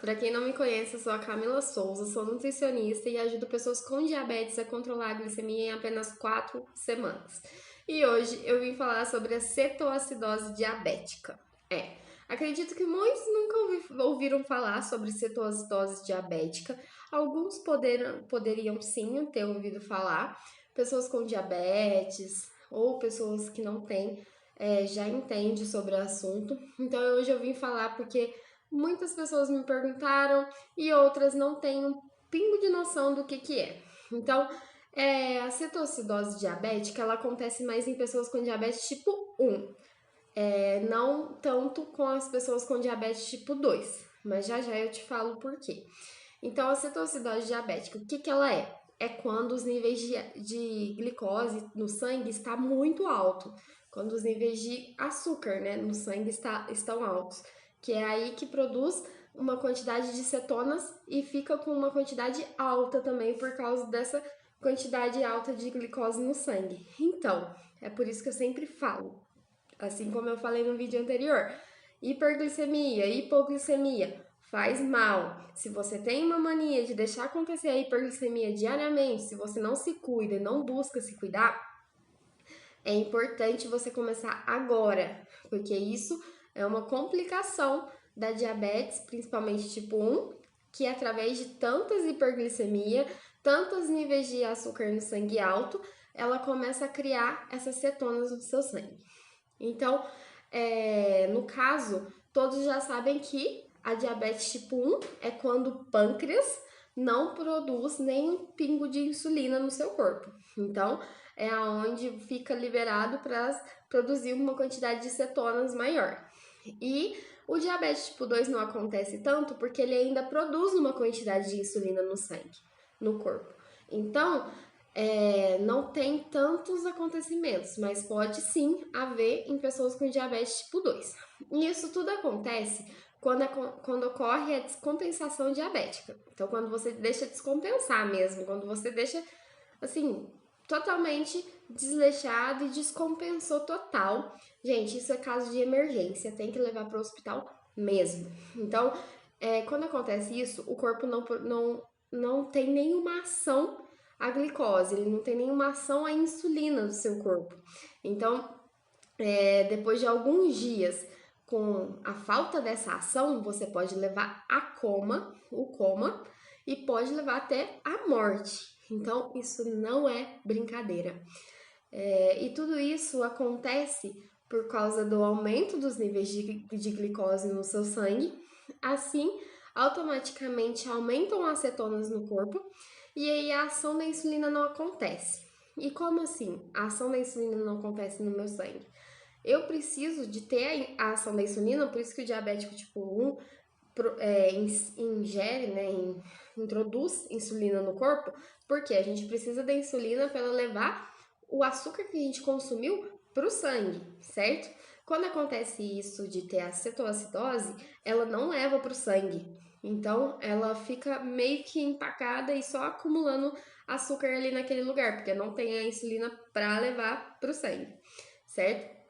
Para quem não me conhece, eu sou a Camila Souza, sou nutricionista e ajudo pessoas com diabetes a controlar a glicemia em apenas 4 semanas. E hoje eu vim falar sobre a cetoacidose diabética. Acredito que muitos nunca ouviram falar sobre cetoacidose diabética. Alguns poderiam sim ter ouvido falar. Pessoas com diabetes ou pessoas que não têm já entendem sobre o assunto. Então hoje eu vim falar porque muitas pessoas me perguntaram e outras não têm um pingo de noção do que é. Então, a cetoacidose diabética, ela acontece mais em pessoas com diabetes tipo 1, não tanto com as pessoas com diabetes tipo 2, mas já já eu te falo por quê. Então, a cetoacidose diabética, o que ela é? É quando os níveis de glicose no sangue está muito alto, quando os níveis de açúcar, né, no sangue estão altos, que é aí que produz uma quantidade de cetonas e fica com uma quantidade alta também por causa dessa quantidade alta de glicose no sangue. Então, é por isso que eu sempre falo, assim como eu falei no vídeo anterior, hiperglicemia, hipoglicemia faz mal. Se você tem uma mania de deixar acontecer a hiperglicemia diariamente, se você não se cuida e não busca se cuidar, é importante você começar agora, porque isso é uma complicação da diabetes, principalmente tipo 1, que através de tantas hiperglicemia, tantos níveis de açúcar no sangue alto, ela começa a criar essas cetonas no seu sangue. Então, no caso, todos já sabem que a diabetes tipo 1 é quando o pâncreas não produz nenhum pingo de insulina no seu corpo. Então, é aonde fica liberado para produzir uma quantidade de cetonas maior. E o diabetes tipo 2 não acontece tanto porque ele ainda produz uma quantidade de insulina no sangue, no corpo. Então, não tem tantos acontecimentos, mas pode sim haver em pessoas com diabetes tipo 2. E isso tudo acontece quando ocorre a descompensação diabética. Então, quando você deixa descompensar mesmo, quando você deixa, assim, totalmente desleixado e descompensou total. Gente, isso é caso de emergência, tem que levar para o hospital mesmo. Então, quando acontece isso, o corpo não tem nenhuma ação à glicose, ele não tem nenhuma ação à insulina do seu corpo. Então, depois de alguns dias com a falta dessa ação, você pode levar a o coma, e pode levar até a morte. Então, isso não é brincadeira. E tudo isso acontece por causa do aumento dos níveis de glicose no seu sangue. Assim, automaticamente aumentam as cetonas no corpo e aí a ação da insulina não acontece. E como assim? A ação da insulina não acontece no meu sangue? Eu preciso de ter a ação da insulina, por isso que o diabético tipo 1 ingere, né, introduz insulina no corpo, porque a gente precisa da insulina para levar o açúcar que a gente consumiu para o sangue, certo? Quando acontece isso de ter a cetoacidose, ela não leva para o sangue. Então, ela fica meio que empacada e só acumulando açúcar ali naquele lugar, porque não tem a insulina para levar para o sangue, certo?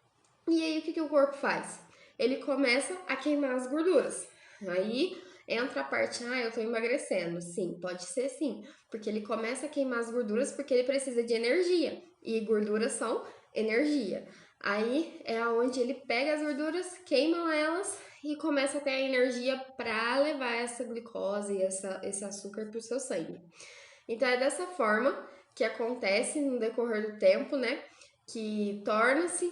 E aí, o que o corpo faz? Ele começa a queimar as gorduras. Aí entra a parte, eu tô emagrecendo. Sim, pode ser sim, porque ele começa a queimar as gorduras porque ele precisa de energia. E gorduras são energia. Aí é onde ele pega as gorduras, queima elas e começa a ter a energia para levar essa glicose e esse açúcar para o seu sangue. Então é dessa forma que acontece no decorrer do tempo, né? Que torna-se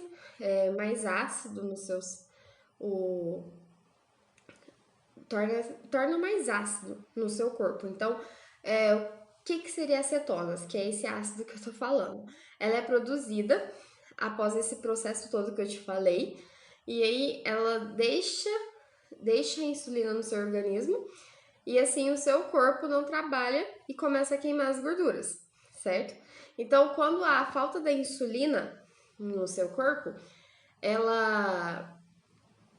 mais ácido nos seus. Torna mais ácido no seu corpo. Então, o que seria a cetonas? Que é esse ácido que eu tô falando. Ela é produzida após esse processo todo que eu te falei, e aí ela deixa a insulina no seu organismo, e assim o seu corpo não trabalha e começa a queimar as gorduras, certo? Então, quando há falta da insulina no seu corpo,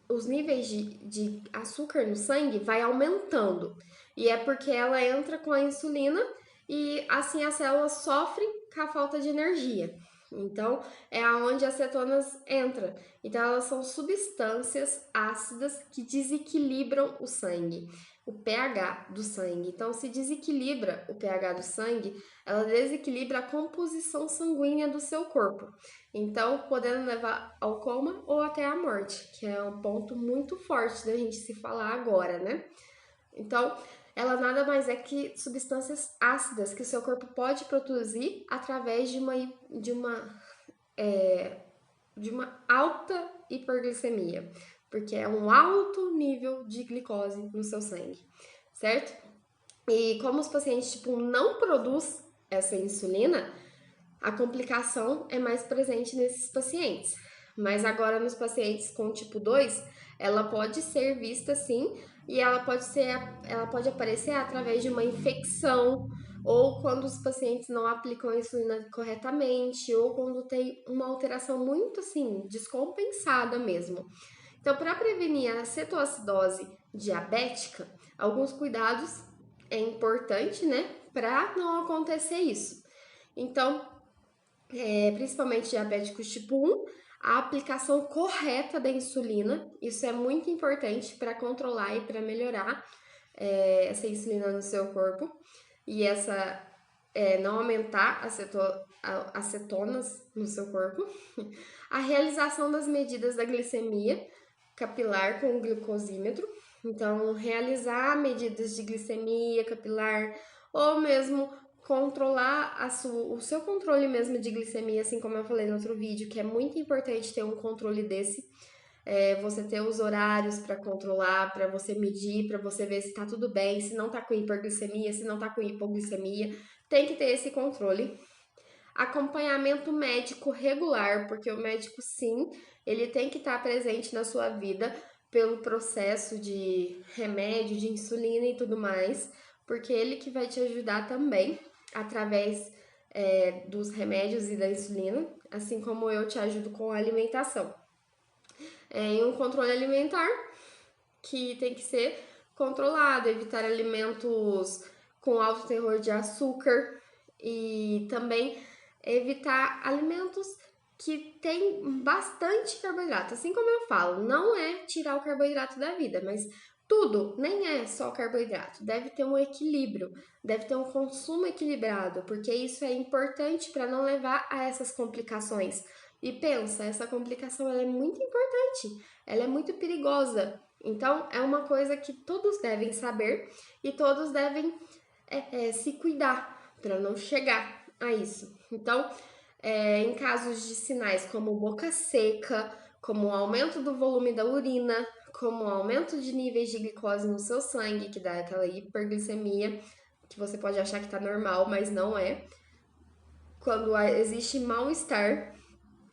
os níveis de açúcar no sangue vai aumentando. E é porque ela entra com a insulina e assim as células sofrem com a falta de energia. Então, é aonde as cetonas entram. Então, elas são substâncias ácidas que desequilibram o sangue. o pH do sangue. Então, se desequilibra o pH do sangue, ela desequilibra a composição sanguínea do seu corpo. Então, podendo levar ao coma ou até à morte, que é um ponto muito forte da gente se falar agora, né? Então, ela nada mais é que substâncias ácidas que o seu corpo pode produzir através de uma alta hiperglicemia, porque é um alto nível de glicose no seu sangue, certo? E como os pacientes tipo não produzem essa insulina, a complicação é mais presente nesses pacientes. Mas agora nos pacientes com tipo 2, ela pode ser vista sim, e ela pode aparecer através de uma infecção, ou quando os pacientes não aplicam a insulina corretamente, ou quando tem uma alteração muito assim, descompensada mesmo. Então, para prevenir a cetoacidose diabética, alguns cuidados é importante, né, para não acontecer isso. Então, principalmente diabéticos tipo 1, a aplicação correta da insulina, isso é muito importante para controlar e para melhorar essa insulina no seu corpo e não aumentar acetonas no seu corpo. A realização das medidas da glicemia capilar com o glucosímetro, então realizar medidas de glicemia capilar ou mesmo controlar o seu controle mesmo de glicemia, assim como eu falei no outro vídeo, que é muito importante ter um controle desse. Você ter os horários para controlar, para você medir, para você ver se tá tudo bem, se não tá com hiperglicemia, se não tá com hipoglicemia, tem que ter esse controle. Acompanhamento médico regular, porque o médico sim, ele tem que estar presente na sua vida pelo processo de remédio, de insulina e tudo mais, porque ele que vai te ajudar também através dos remédios e da insulina, assim como eu te ajudo com a alimentação. Em um controle alimentar que tem que ser controlado, evitar alimentos com alto teor de açúcar e também evitar alimentos que tem bastante carboidrato. Assim como eu falo, não é tirar o carboidrato da vida, mas tudo, nem é só carboidrato. Deve ter um equilíbrio, deve ter um consumo equilibrado, porque isso é importante para não levar a essas complicações. E pensa, essa complicação ela é muito importante, ela é muito perigosa. Então, é uma coisa que todos devem saber e todos devem se cuidar para não chegar a isso. Então, em casos de sinais como boca seca, como o aumento do volume da urina, como o aumento de níveis de glicose no seu sangue, que dá aquela hiperglicemia, que você pode achar que está normal, mas não é. Quando existe mal-estar,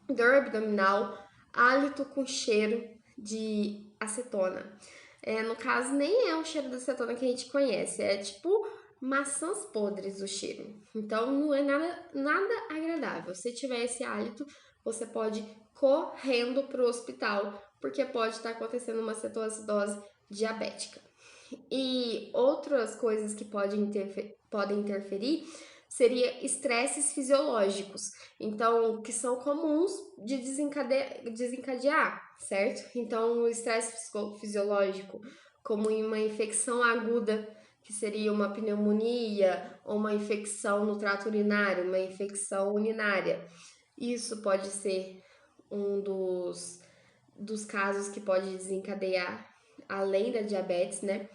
dor abdominal, hálito com cheiro de acetona. No caso, nem é o cheiro da acetona que a gente conhece, é tipo maçãs podres o cheiro. Então, não é nada agradável. Se tiver esse hálito, você pode ir correndo para o hospital, porque pode estar acontecendo uma cetoacidose diabética. E outras coisas que podem interferir seria estresses fisiológicos, então que são comuns de desencadear, certo? Então o estresse fisiológico, como em uma infecção aguda, que seria uma pneumonia ou uma infecção no trato urinário, uma infecção urinária. Isso pode ser um dos casos que pode desencadear, além da diabetes, né?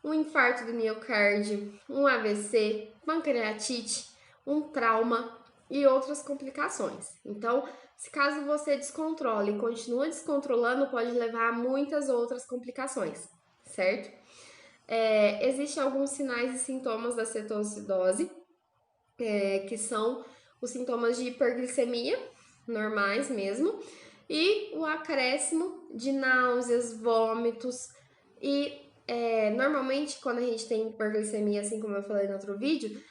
Um infarto do miocárdio, um AVC, pancreatite, um trauma e outras complicações. Então, se caso você descontrole e continua descontrolando, pode levar a muitas outras complicações, certo? Existem alguns sinais e sintomas da cetoacidose, que são os sintomas de hiperglicemia, normais mesmo, e o acréscimo de náuseas, vômitos e normalmente quando a gente tem hiperglicemia, assim como eu falei no outro vídeo,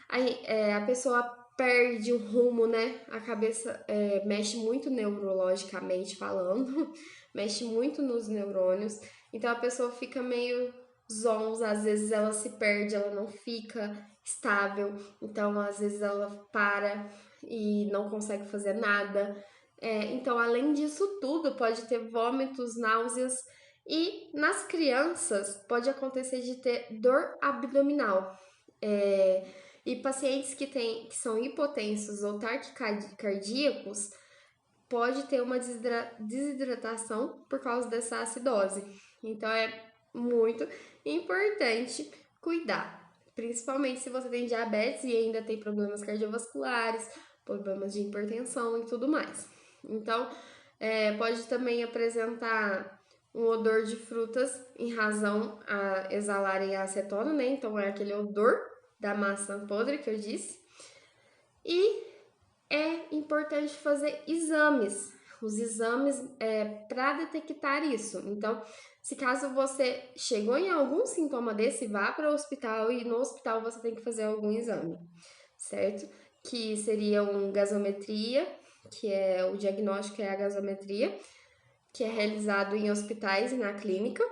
a pessoa perde o rumo, né? A cabeça mexe muito neurologicamente falando, mexe muito nos neurônios, então a pessoa fica meio zonza, às vezes ela se perde, ela não fica estável, então às vezes ela para e não consegue fazer nada. Então, além disso tudo, pode ter vômitos, náuseas E nas crianças pode acontecer de ter dor abdominal. E pacientes que são hipotensos ou taquicardíacos pode ter uma desidratação por causa dessa acidose. Então é muito importante cuidar, principalmente se você tem diabetes e ainda tem problemas cardiovasculares, problemas de hipertensão e tudo mais. Então, pode também apresentar um odor de frutas em razão a exalarem a acetona, né? Então é aquele odor da maçã podre que eu disse. E é importante fazer exames, os exames para detectar isso. Então, se caso você chegou em algum sintoma desse, vá para o hospital e no hospital você tem que fazer algum exame, certo? Que seria uma gasometria, que é o diagnóstico é a gasometria, que é realizado em hospitais e na clínica.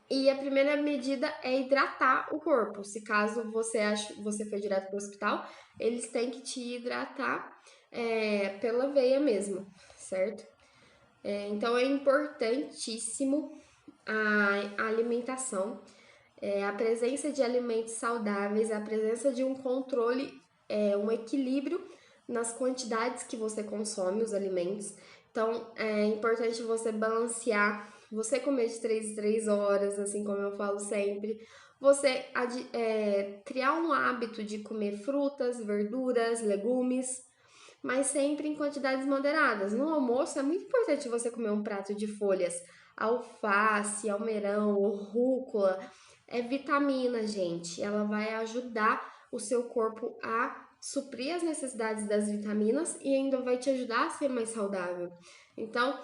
E a primeira medida é hidratar o corpo. Se caso você foi direto para o hospital, eles têm que te hidratar pela veia mesmo, certo? Então é importantíssimo a alimentação, a presença de alimentos saudáveis, a presença de um controle, um equilíbrio nas quantidades que você consome os alimentos. Então é importante você balancear, você comer de 3 em 3 horas, assim como eu falo sempre. Você criar um hábito de comer frutas, verduras, legumes, mas sempre em quantidades moderadas. No almoço é muito importante você comer um prato de folhas, alface, almeirão, rúcula. É vitamina, gente. Ela vai ajudar o seu corpo a suprir as necessidades das vitaminas e ainda vai te ajudar a ser mais saudável. Então,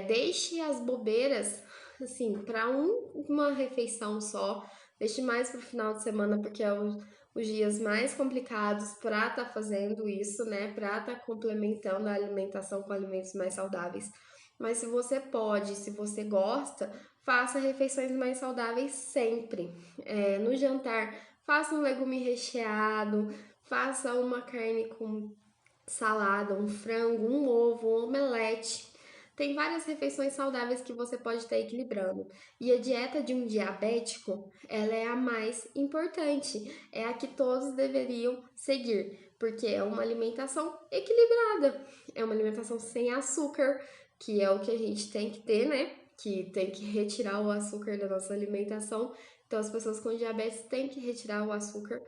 deixe as bobeiras assim para uma refeição só. Deixe mais para o final de semana, porque é os dias mais complicados para estar fazendo isso, né? Para estar complementando a alimentação com alimentos mais saudáveis. Mas se você pode, se você gosta, faça refeições mais saudáveis sempre. No jantar, faça um legume recheado, faça uma carne com salada, um frango, um ovo, um omelete. Tem várias refeições saudáveis que você pode estar equilibrando. E a dieta de um diabético, ela é a mais importante, é a que todos deveriam seguir, porque é uma alimentação equilibrada, é uma alimentação sem açúcar, que é o que a gente tem que ter, né? Que tem que retirar o açúcar da nossa alimentação. Então, as pessoas com diabetes têm que retirar o açúcar,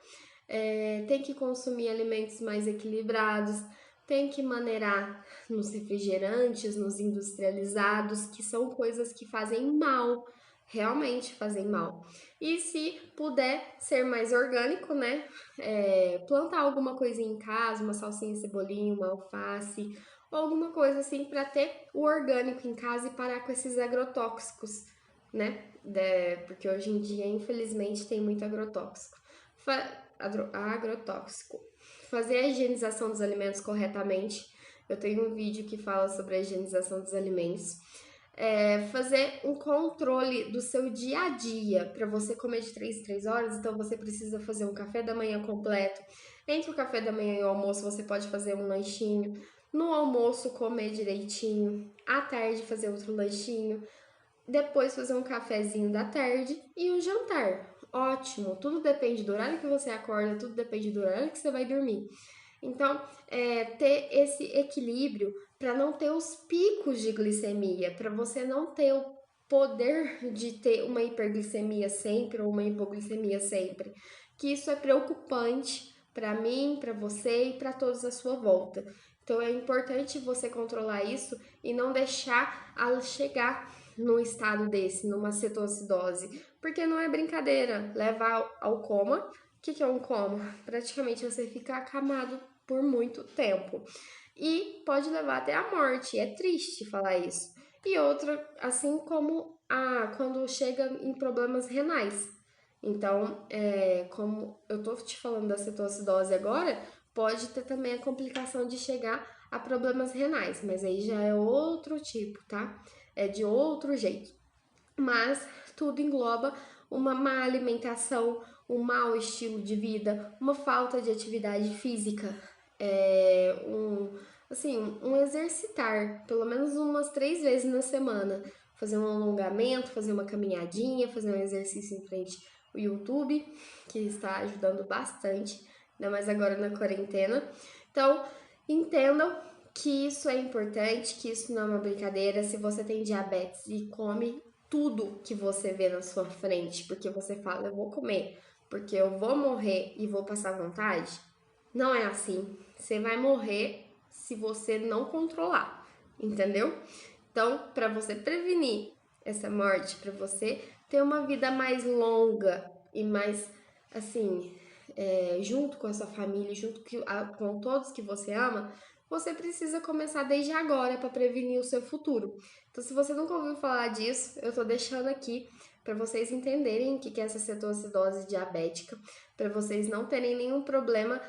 tem que consumir alimentos mais equilibrados, tem que maneirar nos refrigerantes, nos industrializados, que são coisas que fazem mal, realmente fazem mal. E se puder ser mais orgânico, né? Plantar alguma coisinha em casa, uma salsinha, cebolinha, uma alface, ou alguma coisa assim para ter o orgânico em casa e parar com esses agrotóxicos, né? Porque hoje em dia, infelizmente, tem muito agrotóxico. Agrotóxico. Fazer a higienização dos alimentos corretamente. Eu tenho um vídeo que fala sobre a higienização dos alimentos. Fazer um controle do seu dia a dia para você comer de 3 em 3 horas, então você precisa fazer um café da manhã completo. Entre o café da manhã e o almoço, você pode fazer um lanchinho. No almoço, comer direitinho. À tarde, fazer outro lanchinho. Depois, fazer um cafezinho da tarde e o jantar. Ótimo, tudo depende do horário que você acorda, tudo depende do horário que você vai dormir. Então, ter esse equilíbrio para não ter os picos de glicemia, para você não ter o poder de ter uma hiperglicemia sempre ou uma hipoglicemia sempre. Que isso é preocupante para mim, para você e para todos à sua volta. Então, é importante você controlar isso e não deixar chegar num estado desse, numa cetoacidose, porque não é brincadeira, leva ao coma. O que é um coma? Praticamente você fica acamado por muito tempo e pode levar até a morte. É triste falar isso. E outra, assim como quando chega em problemas renais. Então, como eu tô te falando da cetoacidose agora, pode ter também a complicação de chegar a problemas renais, mas aí já é outro tipo, tá? É de outro jeito. Mas tudo engloba uma má alimentação, um mau estilo de vida, uma falta de atividade física, um exercitar, pelo menos umas 3 vezes na semana. fazer um alongamento, fazer uma caminhadinha, fazer um exercício em frente ao YouTube, que está ajudando bastante, ainda mais agora na quarentena. Então, entendam que isso é importante, que isso não é uma brincadeira. Se você tem diabetes e come tudo que você vê na sua frente, porque você fala, eu vou comer, porque eu vou morrer e vou passar vontade, não é assim. Você vai morrer se você não controlar, entendeu? Então, para você prevenir essa morte, para você ter uma vida mais longa e mais, assim, junto com a sua família, junto com todos que você ama, você precisa começar desde agora para prevenir o seu futuro. Então, se você nunca ouviu falar disso, eu tô deixando aqui para vocês entenderem o que é essa cetoacidose diabética, para vocês não terem nenhum problema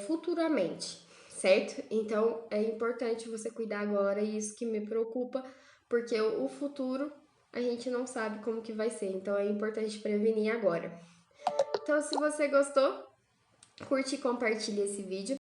futuramente, certo? Então é importante você cuidar agora, e isso que me preocupa, porque o futuro a gente não sabe como que vai ser, então é importante prevenir agora. Então, se você gostou, curte e compartilhe esse vídeo.